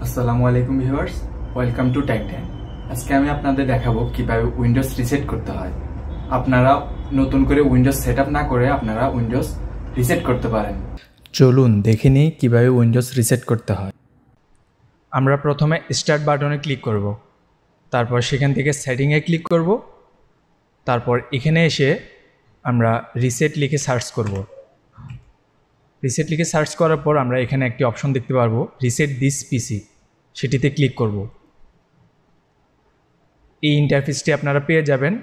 আসসালামু আলাইকুম viewers, welcome to Tech Time. আজকে আমি আপনাদের দেখাবো কিভাবে উইন্ডোজ রিসেট করতে হয়। আপনারা নতুন করে উইন্ডোজ সেটআপ না করে আপনারা উইন্ডোজ রিসেট করতে পারেন। চলুন দেখে নিই কিভাবে উইন্ডোজ রিসেট করতে হয়। আমরা প্রথমে স্টার্ট বাটনে ক্লিক করব, তারপর সেখান থেকে সেটিংয়ে ক্লিক করব, তারপর এখানে এসে আমরা রিসেট লিখে সার্চ করব। রিসেট লিখে সার্চ করার পর আমরা এখানে একটি অপশন দেখতে পারবো, রিসেট দিস পিসি, সেটিতে ক্লিক করব। এই ইন্টারফেসটি আপনারা পেয়ে যাবেন।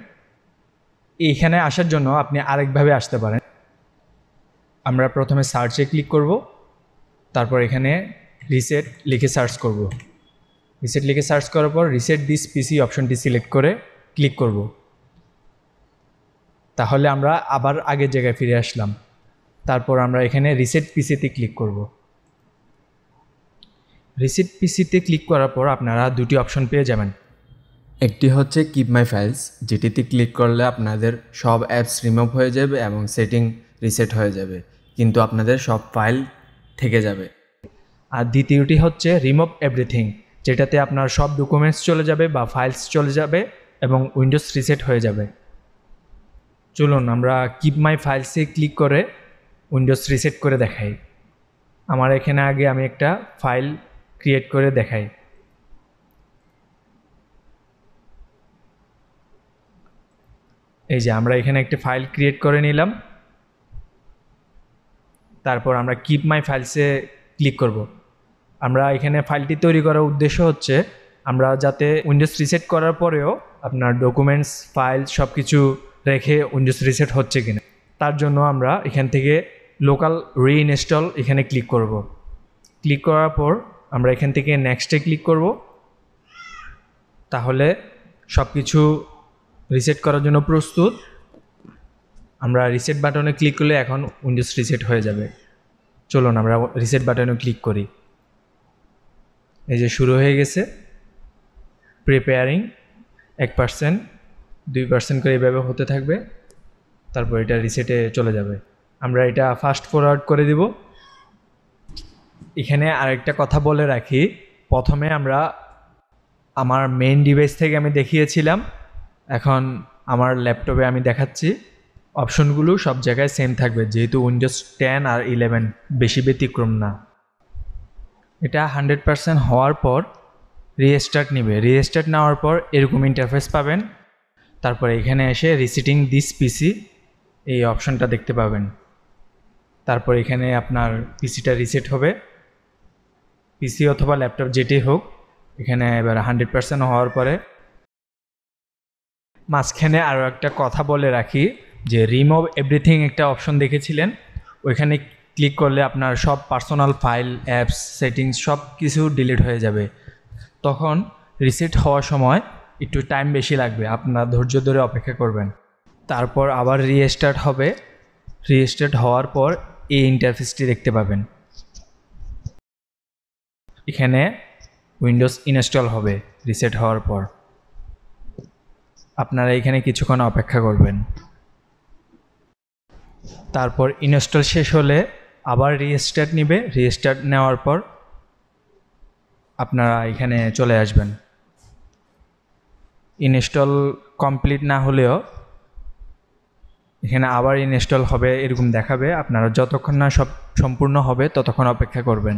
এইখানে আসার জন্য আপনি আরেকভাবে আসতে পারেন। আমরা প্রথমে সার্চে ক্লিক করব, তারপর এখানে রিসেট লিখে সার্চ করব। রিসেট লিখে সার্চ করার পর রিসেট দিস পিসি অপশনটি সিলেক্ট করে ক্লিক করব। তাহলে আমরা আবার আগের জায়গায় ফিরে আসলাম। তারপর আমরা এখানে রিসেট পিসিতে ক্লিক করব। রিসেট পিসিতে ক্লিক করার পর আপনারা দুটি অপশন পেয়ে যাবেন। একটি হচ্ছে কিপ মাই ফাইলস, যেটিতে ক্লিক করলে আপনাদের সব অ্যাপস রিমুভ হয়ে যাবে এবং সেটিং রিসেট হয়ে যাবে, কিন্তু আপনাদের সব ফাইল থেকে যাবে। আর দ্বিতীয়টি হচ্ছে রিমুভ এভরিথিং, যেটাতে আপনার সব ডকুমেন্টস চলে যাবে বা ফাইলস চলে যাবে এবং উইন্ডোজ রিসেট হয়ে যাবে। চলুন আমরা কিপ মাই ফাইলসে ক্লিক করে উইন্ডোজ রিসেট করে দেখাই। আমার এখানে আগে আমি একটা ফাইল ক্রিয়েট করে দেখাই। এই যে আমরা এখানে একটা ফাইল ক্রিয়েট করে নিলাম। তারপর আমরা কিপ মাই ফাইলসে ক্লিক করব। আমরা এখানে ফাইলটি তৈরি করার উদ্দেশ্য হচ্ছে আমরা যাতে উইন্ডোজ রিসেট করার পরেও আপনার ডকুমেন্টস ফাইল সব কিছু রেখে উইন্ডোজ রিসেট হচ্ছে কিনা, তার জন্য আমরা এখান থেকে লোকাল রিইনস্টল এখানে ক্লিক করব। ক্লিক করার পর আমরা এখান থেকে নেক্সটে ক্লিক করব। তাহলে সব কিছু রিসেট করার জন্য প্রস্তুত। আমরা রিসেট বাটনে ক্লিক করলে এখন উইন্ডোজ রিসেট হয়ে যাবে। চলুন আমরা রিসেট বাটনে ক্লিক করি। এই যে শুরু হয়ে গেছে প্রিপেয়ারিং, 1%, 2% করে এভাবে হতে থাকবে। তারপর এটা রিসেটে চলে যাবে। আমরা এটা ফাস্ট ফরওয়ার্ড করে দিব। এখানে আরেকটা কথা বলে রাখি, প্রথমে আমরা আমার মেইন ডিভাইস থেকে আমি দেখিয়েছিলাম, এখন আমার ল্যাপটপে আমি দেখাচ্ছি। অপশনগুলো সব জায়গায় সেম থাকবে, যেহেতু উইন্ডোজ 10 আর 11 বেশি ব্যতিক্রম না। এটা 100% হওয়ার পর রিস্টার্ট নেবে। রিস্টার্ট নেওয়ার পর এরকম ইন্টারফেস পাবেন। তারপর এখানে এসে রিসেটিং দিস পিসি এই অপশনটা দেখতে পাবেন। তারপর এখানে আপনার পিসিটা রিসেট হবে, পিসি অথবা ল্যাপটপ যেটি হোক। এখানে এবার 100% হওয়ার পরে মাঝখানে আরও একটা কথা বলে রাখি, যে রিমুভ এভরিথিং একটা অপশন দেখেছিলেন, ওইখানে ক্লিক করলে আপনার সব পার্সোনাল ফাইল, অ্যাপস, সেটিংস সব কিছু ডিলিট হয়ে যাবে। তখন রিসেট হওয়ার সময় একটু টাইম বেশি লাগবে, আপনারা ধৈর্য ধরে অপেক্ষা করবেন। তারপর আবার রিস্টার্ট হবে। রিস্টার্ট হওয়ার পর এই ইন্টারফেসটি দেখতে পাবেন। এখানে উইন্ডোজ ইনস্টল হবে রিসেট হওয়ার পর। আপনারা এখানে কিছুক্ষণ অপেক্ষা করবেন। তারপর ইনস্টল শেষ হলে আবার রিস্টার্ট নেবে। রিস্টার্ট নেওয়ার পর আপনারা এখানে চলে আসবেন। ইনস্টল কমপ্লিট না হলেও এখানে আবার ইনস্টল হবে এরকম দেখাবে। আপনারা যতক্ষণ না সব সম্পূর্ণ হবে ততক্ষণ অপেক্ষা করবেন।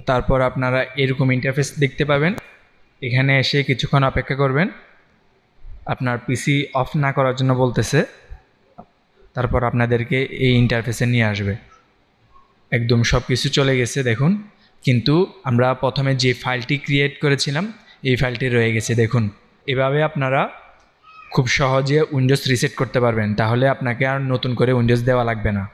তারপর আপনারা এরকম ইন্টারফেস দেখতে পাবেন। এখানে এসে কিছুক্ষণ অপেক্ষা করবেন। আপনার পিসি অফ না করার জন্য বলতেছে। তারপর আপনাদেরকে এই ইন্টারফেসে নিয়ে আসবে। একদম সব কিছু চলে গেছে দেখুন, কিন্তু আমরা প্রথমে যে ফাইলটি ক্রিয়েট করেছিলাম এই ফাইলটি রয়ে গেছে দেখুন। এভাবে আপনারা খুব সহজে উইন্ডোজ রিসেট করতে পারবেন, তাহলে আপনাকে আর নতুন করে উইন্ডোজ দেওয়া লাগবে না।